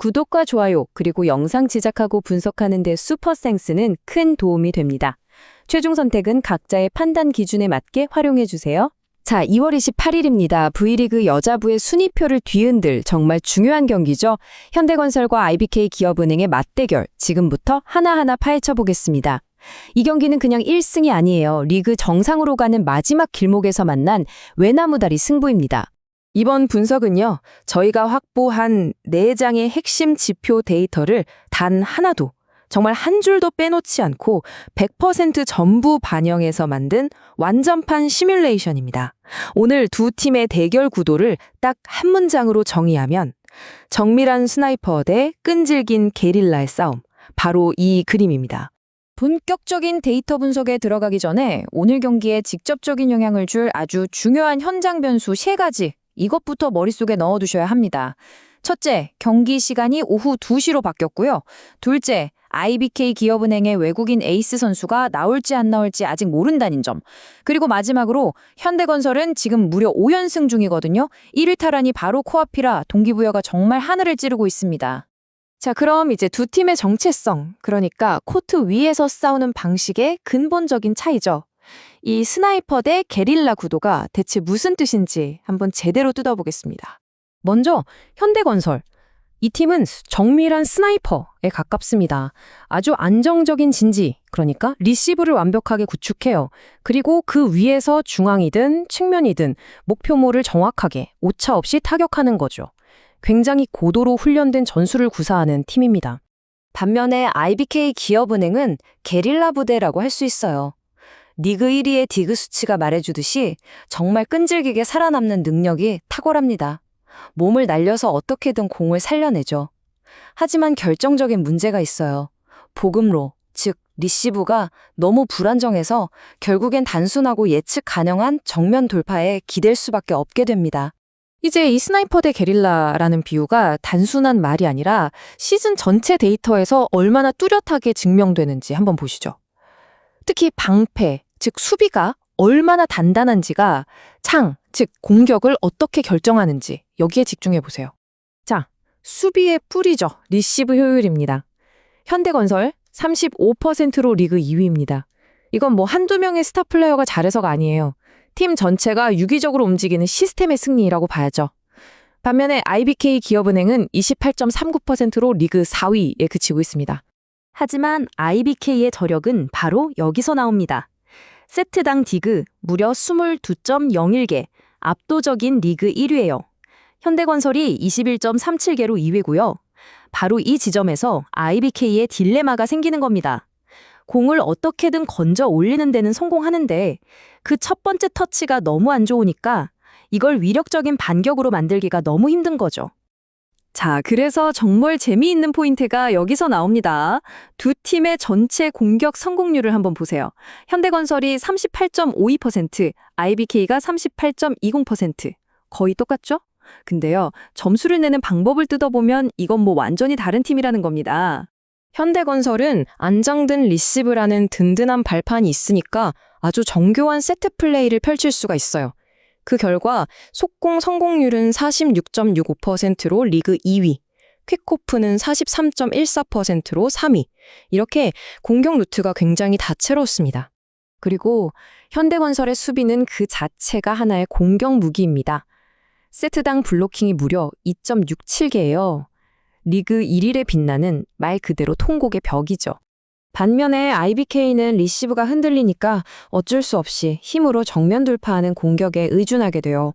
구독과 좋아요, 그리고 영상 제작하고 분석하는 데 슈퍼센스는 큰 도움이 됩니다. 최종 선택은 각자의 판단 기준에 맞게 활용해 주세요. 자, 2월 28일입니다. V리그 여자부의 순위표를 뒤흔들 정말 중요한 경기죠. 현대건설과 IBK 기업은행의 맞대결, 지금부터 하나하나 파헤쳐 보겠습니다. 이 경기는 그냥 1승이 아니에요. 리그 정상으로 가는 마지막 길목에서 만난 외나무다리 승부입니다. 이번 분석은요, 저희가 확보한 4장의 핵심 지표 데이터를 단 하나도, 정말 한 줄도 빼놓지 않고 100% 전부 반영해서 만든 완전판 시뮬레이션입니다. 오늘 두 팀의 대결 구도를 딱 한 문장으로 정의하면 정밀한 스나이퍼 대 끈질긴 게릴라의 싸움, 바로 이 그림입니다. 본격적인 데이터 분석에 들어가기 전에 오늘 경기에 직접적인 영향을 줄 아주 중요한 현장 변수 3가지, 이것부터 머릿속에 넣어두셔야 합니다. 첫째, 경기 시간이 오후 2시로 바뀌었고요. 둘째, IBK 기업은행의 외국인 에이스 선수가 나올지 안 나올지 아직 모른다는 점. 그리고 마지막으로 현대건설은 지금 무려 5연승 중이거든요. 1위 탈환이 바로 코앞이라 동기부여가 정말 하늘을 찌르고 있습니다. 자, 그럼 이제 두 팀의 정체성, 그러니까 코트 위에서 싸우는 방식의 근본적인 차이죠. 이 스나이퍼 대 게릴라 구도가 대체 무슨 뜻인지 한번 제대로 뜯어보겠습니다. 먼저 현대건설. 이 팀은 정밀한 스나이퍼에 가깝습니다. 아주 안정적인 진지, 그러니까 리시브를 완벽하게 구축해요. 그리고 그 위에서 중앙이든 측면이든 목표물을 정확하게 오차 없이 타격하는 거죠. 굉장히 고도로 훈련된 전술을 구사하는 팀입니다. 반면에 IBK 기업은행은 게릴라 부대라고 할 수 있어요. 리그 1위의 디그 수치가 말해주듯이 정말 끈질기게 살아남는 능력이 탁월합니다. 몸을 날려서 어떻게든 공을 살려내죠. 하지만 결정적인 문제가 있어요. 보급로, 즉 리시브가 너무 불안정해서 결국엔 단순하고 예측 가능한 정면 돌파에 기댈 수밖에 없게 됩니다. 이제 이 스나이퍼 대 게릴라라는 비유가 단순한 말이 아니라 시즌 전체 데이터에서 얼마나 뚜렷하게 증명되는지 한번 보시죠. 특히 방패, 즉 수비가 얼마나 단단한지가 창, 즉 공격을 어떻게 결정하는지 여기에 집중해 보세요. 자, 수비의 뿌리죠. 리시브 효율입니다. 현대건설 35%로 리그 2위입니다. 이건 뭐 한두 명의 스타 플레이어가 잘해서가 아니에요. 팀 전체가 유기적으로 움직이는 시스템의 승리라고 봐야죠. 반면에 IBK 기업은행은 28.39%로 리그 4위에 그치고 있습니다. 하지만 IBK의 저력은 바로 여기서 나옵니다. 세트당 디그 무려 22.01개, 압도적인 리그 1위예요. 현대건설이 21.37개로 2위고요. 바로 이 지점에서 IBK의 딜레마가 생기는 겁니다. 공을 어떻게든 건져 올리는 데는 성공하는데 그 첫 번째 터치가 너무 안 좋으니까 이걸 위력적인 반격으로 만들기가 너무 힘든 거죠. 자, 그래서 정말 재미있는 포인트가 여기서 나옵니다. 두 팀의 전체 공격 성공률을 한번 보세요. 현대건설이 38.52%, IBK가 38.20%. 거의 똑같죠? 근데요, 점수를 내는 방법을 뜯어보면 이건 뭐 완전히 다른 팀이라는 겁니다. 현대건설은 안정된 리시브라는 든든한 발판이 있으니까 아주 정교한 세트 플레이를 펼칠 수가 있어요. 그 결과 속공 성공률은 46.65%로 리그 2위, 퀵코프는 43.14%로 3위. 이렇게 공격 루트가 굉장히 다채롭습니다. 그리고 현대건설의 수비는 그 자체가 하나의 공격 무기입니다. 세트당 블로킹이 무려 2.67개예요. 리그 1위에 빛나는 말 그대로 통곡의 벽이죠. 반면에 IBK는 리시브가 흔들리니까 어쩔 수 없이 힘으로 정면 돌파하는 공격에 의존하게 돼요.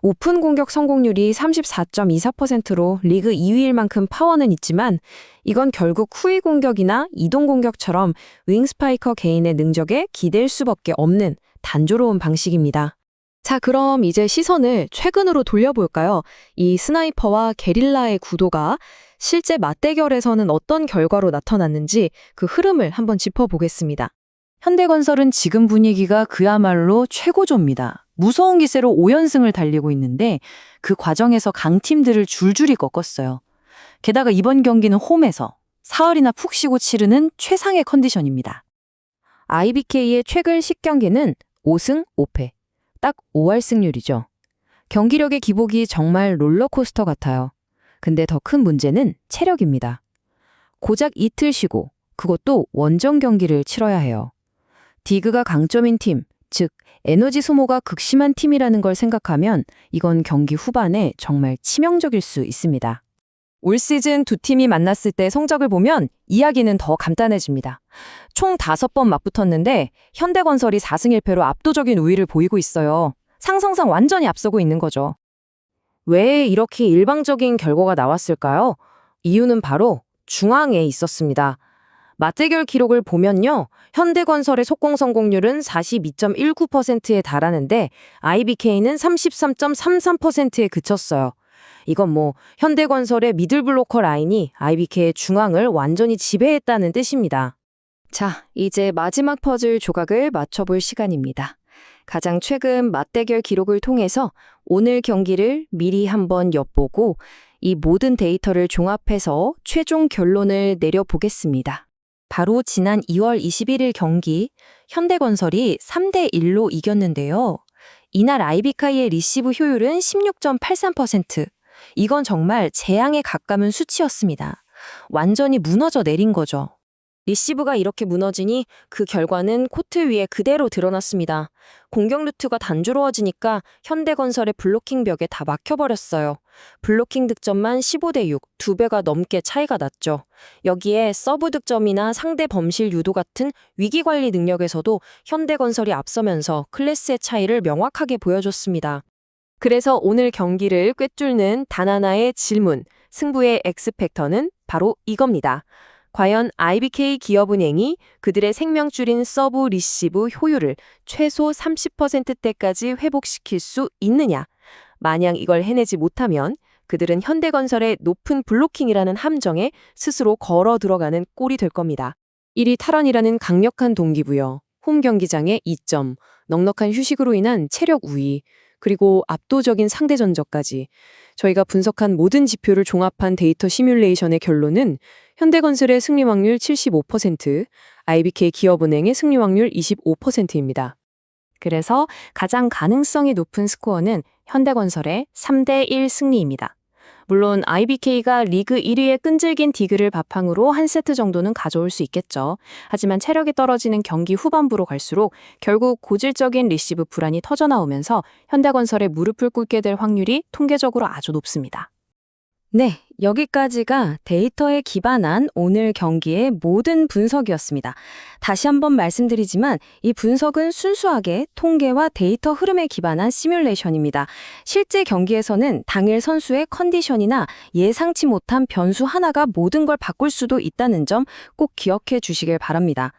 오픈 공격 성공률이 34.24%로 리그 2위일 만큼 파워는 있지만 이건 결국 후위 공격이나 이동 공격처럼 윙 스파이커 개인의 능력에 기댈 수밖에 없는 단조로운 방식입니다. 자, 그럼 이제 시선을 최근으로 돌려볼까요? 이 스나이퍼와 게릴라의 구도가 실제 맞대결에서는 어떤 결과로 나타났는지 그 흐름을 한번 짚어보겠습니다. 현대건설은 지금 분위기가 그야말로 최고조입니다. 무서운 기세로 5연승을 달리고 있는데 그 과정에서 강팀들을 줄줄이 꺾었어요. 게다가 이번 경기는 홈에서 사흘이나 푹 쉬고 치르는 최상의 컨디션입니다. IBK의 최근 10경기는 5승 5패, 딱 5할 승률이죠. 경기력의 기복이 정말 롤러코스터 같아요. 근데 더 큰 문제는 체력입니다. 고작 이틀 쉬고 그것도 원정 경기를 치러야 해요. 디그가 강점인 팀, 즉 에너지 소모가 극심한 팀이라는 걸 생각하면 이건 경기 후반에 정말 치명적일 수 있습니다. 올 시즌 두 팀이 만났을 때 성적을 보면 이야기는 더 간단해집니다. 총 5번 맞붙었는데 현대건설이 4승 1패로 압도적인 우위를 보이고 있어요. 상성상 완전히 앞서고 있는 거죠. 왜 이렇게 일방적인 결과가 나왔을까요? 이유는 바로 중앙에 있었습니다. 맞대결 기록을 보면요. 현대건설의 속공 성공률은 42.19%에 달하는데 IBK는 33.33%에 그쳤어요. 이건 현대건설의 미들블로커 라인이 IBK의 중앙을 완전히 지배했다는 뜻입니다. 자, 이제 마지막 퍼즐 조각을 맞춰볼 시간입니다. 가장 최근 맞대결 기록을 통해서 오늘 경기를 미리 한번 엿보고 이 모든 데이터를 종합해서 최종 결론을 내려보겠습니다. 바로 지난 2월 21일 경기 현대건설이 3대1로 이겼는데요. 이날 IBK의 리시브 효율은 16.83%. 이건 정말 재앙에 가까운 수치였습니다. 완전히 무너져 내린 거죠. 리시브가 이렇게 무너지니 그 결과는 코트 위에 그대로 드러났습니다. 공격 루트가 단조로워지니까 현대건설의 블로킹 벽에 다 막혀버렸어요. 블로킹 득점만 15대6, 2배가 넘게 차이가 났죠. 여기에 서브 득점이나 상대 범실 유도 같은 위기관리 능력에서도 현대건설이 앞서면서 클래스의 차이를 명확하게 보여줬습니다. 그래서 오늘 경기를 꿰뚫는 단 하나의 질문, 승부의 X팩터는 바로 이겁니다. 과연 IBK 기업은행이 그들의 생명줄인 서브 리시브 효율을 최소 30%대까지 회복시킬 수 있느냐? 만약 이걸 해내지 못하면 그들은 현대건설의 높은 블로킹이라는 함정에 스스로 걸어 들어가는 꼴이 될 겁니다. 1위 탈환이라는 강력한 동기부여, 홈 경기장의 2점, 넉넉한 휴식으로 인한 체력 우위, 그리고 압도적인 상대 전적까지 저희가 분석한 모든 지표를 종합한 데이터 시뮬레이션의 결론은 현대건설의 승리 확률 75%, IBK 기업은행의 승리 확률 25%입니다. 그래서 가장 가능성이 높은 스코어는 현대건설의 3대1 승리입니다. 물론 IBK가 리그 1위의 끈질긴 디그를 바탕으로 한 세트 정도는 가져올 수 있겠죠. 하지만 체력이 떨어지는 경기 후반부로 갈수록 결국 고질적인 리시브 불안이 터져나오면서 현대건설의 무릎을 꿇게 될 확률이 통계적으로 아주 높습니다. 네, 여기까지가 데이터에 기반한 오늘 경기의 모든 분석이었습니다. 다시 한번 말씀드리지만 이 분석은 순수하게 통계와 데이터 흐름에 기반한 시뮬레이션입니다. 실제 경기에서는 당일 선수의 컨디션이나 예상치 못한 변수 하나가 모든 걸 바꿀 수도 있다는 점 꼭 기억해 주시길 바랍니다.